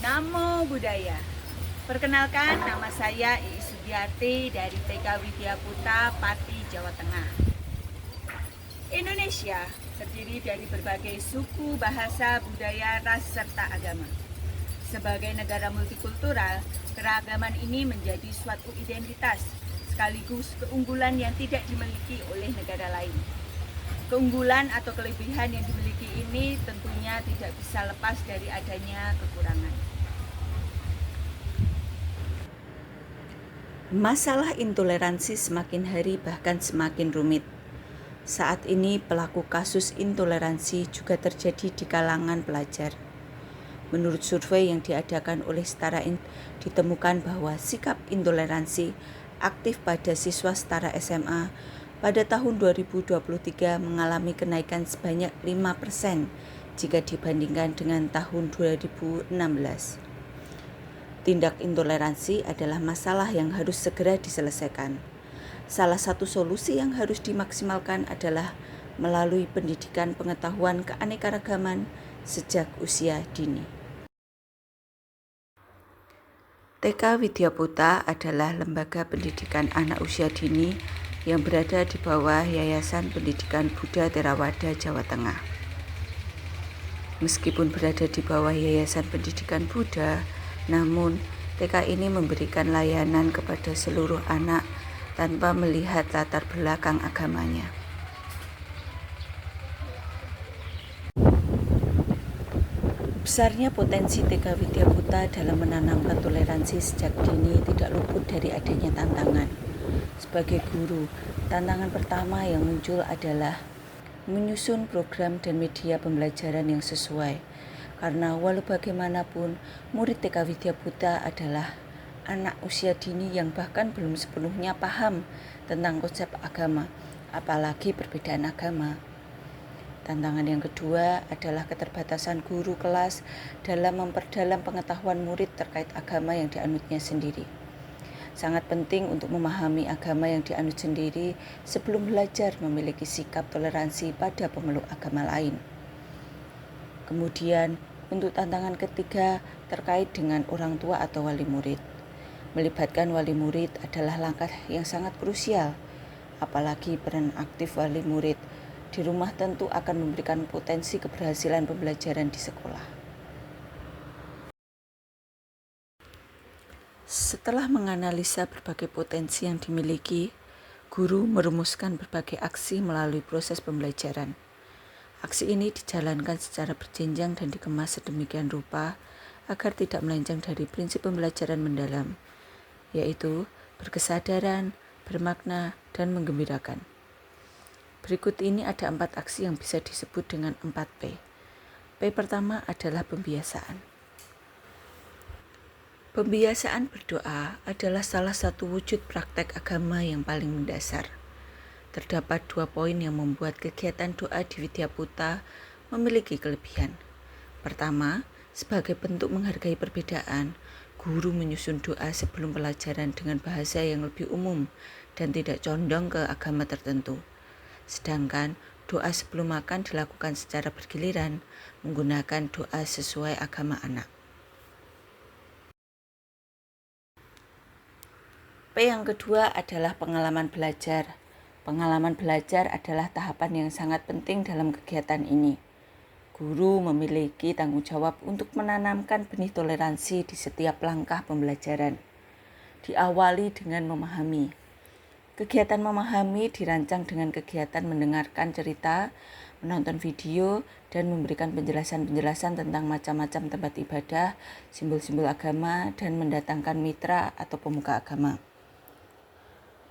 Namo Buddhaya. Perkenalkan, nama saya Iis Sugiarti dari TK Widya Putra, Pati, Jawa Tengah. Indonesia terdiri dari berbagai suku, bahasa, budaya, ras, serta agama. Sebagai negara multikultural, keragaman ini menjadi suatu identitas sekaligus keunggulan yang tidak dimiliki oleh negara lain. Keunggulan atau kelebihan yang dimiliki ini tentunya tidak bisa lepas dari adanya kekurangan. Masalah intoleransi semakin hari bahkan semakin rumit. Saat ini pelaku kasus intoleransi juga terjadi di kalangan pelajar. Menurut survei yang diadakan oleh Setara ditemukan bahwa sikap intoleransi aktif pada siswa setara SMA pada tahun 2023 mengalami kenaikan sebanyak 5% jika dibandingkan dengan tahun 2016. Tindak intoleransi adalah masalah yang harus segera diselesaikan. Salah satu solusi yang harus dimaksimalkan adalah melalui pendidikan pengetahuan keanekaragaman sejak usia dini. TK Widya Putra adalah lembaga pendidikan anak usia dini yang berada di bawah Yayasan Pendidikan Buddha Theravada Jawa Tengah. Meskipun berada di bawah Yayasan Pendidikan Buddha, namun TK ini memberikan layanan kepada seluruh anak tanpa melihat latar belakang agamanya. Besarnya potensi TK Widya Putra dalam menanamkan toleransi sejak dini tidak luput dari adanya tantangan. Sebagai guru, tantangan pertama yang muncul adalah menyusun program dan media pembelajaran yang sesuai. Karena walau bagaimanapun, murid TK Widya Putra adalah anak usia dini yang bahkan belum sepenuhnya paham tentang konsep agama, apalagi perbedaan agama. Tantangan yang kedua adalah keterbatasan guru kelas dalam memperdalam pengetahuan murid terkait agama yang dianutnya sendiri. Sangat penting untuk memahami agama yang dianut sendiri sebelum belajar memiliki sikap toleransi pada pemeluk agama lain. Kemudian, untuk tantangan ketiga terkait dengan orang tua atau wali murid. Melibatkan wali murid adalah langkah yang sangat krusial, apalagi peran aktif wali murid di rumah tentu akan memberikan potensi keberhasilan pembelajaran di sekolah. Setelah menganalisa berbagai potensi yang dimiliki, guru merumuskan berbagai aksi melalui proses pembelajaran. Aksi ini dijalankan secara berjenjang dan dikemas sedemikian rupa agar tidak melenceng dari prinsip pembelajaran mendalam, yaitu berkesadaran, bermakna, dan menggembirakan. Berikut ini ada 4 aksi yang bisa disebut dengan 4P. P pertama adalah pembiasaan. Pembiasaan berdoa adalah salah satu wujud praktek agama yang paling mendasar. Terdapat 2 poin yang membuat kegiatan doa di Widya Putra memiliki kelebihan. Pertama, sebagai bentuk menghargai perbedaan, guru menyusun doa sebelum pelajaran dengan bahasa yang lebih umum dan tidak condong ke agama tertentu. Sedangkan doa sebelum makan dilakukan secara bergiliran menggunakan doa sesuai agama anak. P yang kedua adalah pengalaman belajar. Pengalaman belajar adalah tahapan yang sangat penting dalam kegiatan ini. Guru memiliki tanggung jawab untuk menanamkan benih toleransi di setiap langkah pembelajaran. Diawali dengan memahami. Kegiatan memahami dirancang dengan kegiatan mendengarkan cerita, menonton video, dan memberikan penjelasan-penjelasan tentang macam-macam tempat ibadah, simbol-simbol agama, dan mendatangkan mitra atau pemuka agama.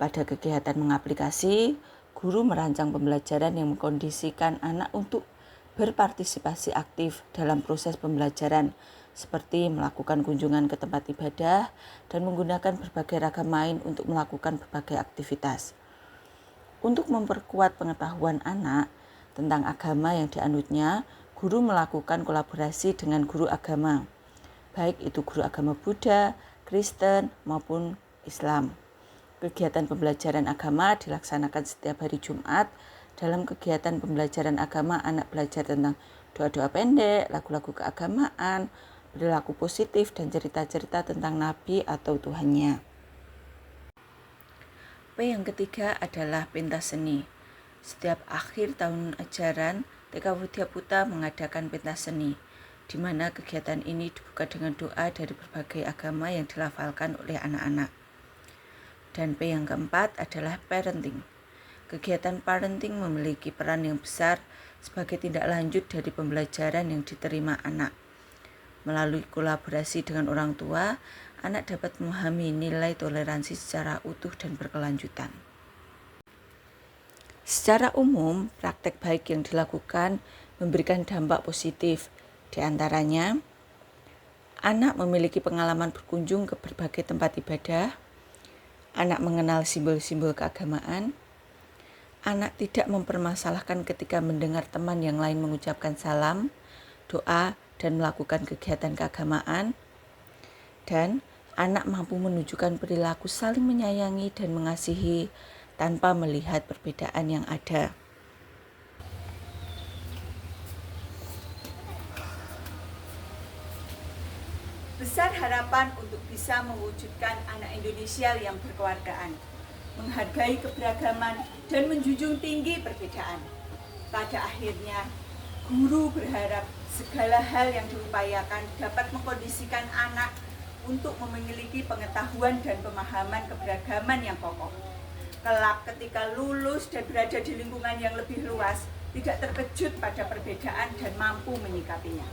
Pada kegiatan mengaplikasi, guru merancang pembelajaran yang mengkondisikan anak untuk berpartisipasi aktif dalam proses pembelajaran, seperti melakukan kunjungan ke tempat ibadah dan menggunakan berbagai ragam main untuk melakukan berbagai aktivitas. Untuk memperkuat pengetahuan anak tentang agama yang dianutnya, guru melakukan kolaborasi dengan guru agama, baik itu guru agama Buddha, Kristen, maupun Islam. Kegiatan pembelajaran agama dilaksanakan setiap hari Jumat. Dalam kegiatan pembelajaran agama, anak belajar tentang doa-doa pendek, lagu-lagu keagamaan, perilaku positif, dan cerita-cerita tentang nabi atau Tuhannya. P yang ketiga adalah pentas seni. Setiap akhir tahun ajaran, TK Widya Putra mengadakan pentas seni, di mana kegiatan ini dibuka dengan doa dari berbagai agama yang dilafalkan oleh anak-anak. Dan P yang keempat adalah parenting. Kegiatan parenting memiliki peran yang besar sebagai tindak lanjut dari pembelajaran yang diterima anak. Melalui kolaborasi dengan orang tua, anak dapat memahami nilai toleransi secara utuh dan berkelanjutan. Secara umum, praktek baik yang dilakukan memberikan dampak positif. Di antaranya, anak memiliki pengalaman berkunjung ke berbagai tempat ibadah, anak mengenal simbol-simbol keagamaan, anak tidak mempermasalahkan ketika mendengar teman yang lain mengucapkan salam, doa, dan melakukan kegiatan keagamaan, dan anak mampu menunjukkan perilaku saling menyayangi dan mengasihi tanpa melihat perbedaan yang ada. Besar harapan untuk bisa mewujudkan anak Indonesia yang berkewargaan, menghargai keberagaman dan menjunjung tinggi perbedaan. Pada akhirnya, guru berharap segala hal yang diupayakan dapat mengkondisikan anak untuk memiliki pengetahuan dan pemahaman keberagaman yang kokoh. Kelak ketika lulus dan berada di lingkungan yang lebih luas, tidak terkejut pada perbedaan dan mampu menyikapinya.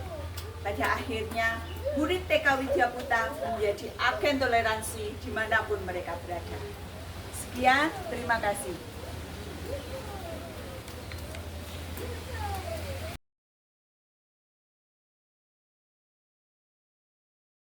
Pada akhirnya, murid TK Widya Putra menjadi agen toleransi dimanapun mereka berada. Sekian, terima kasih.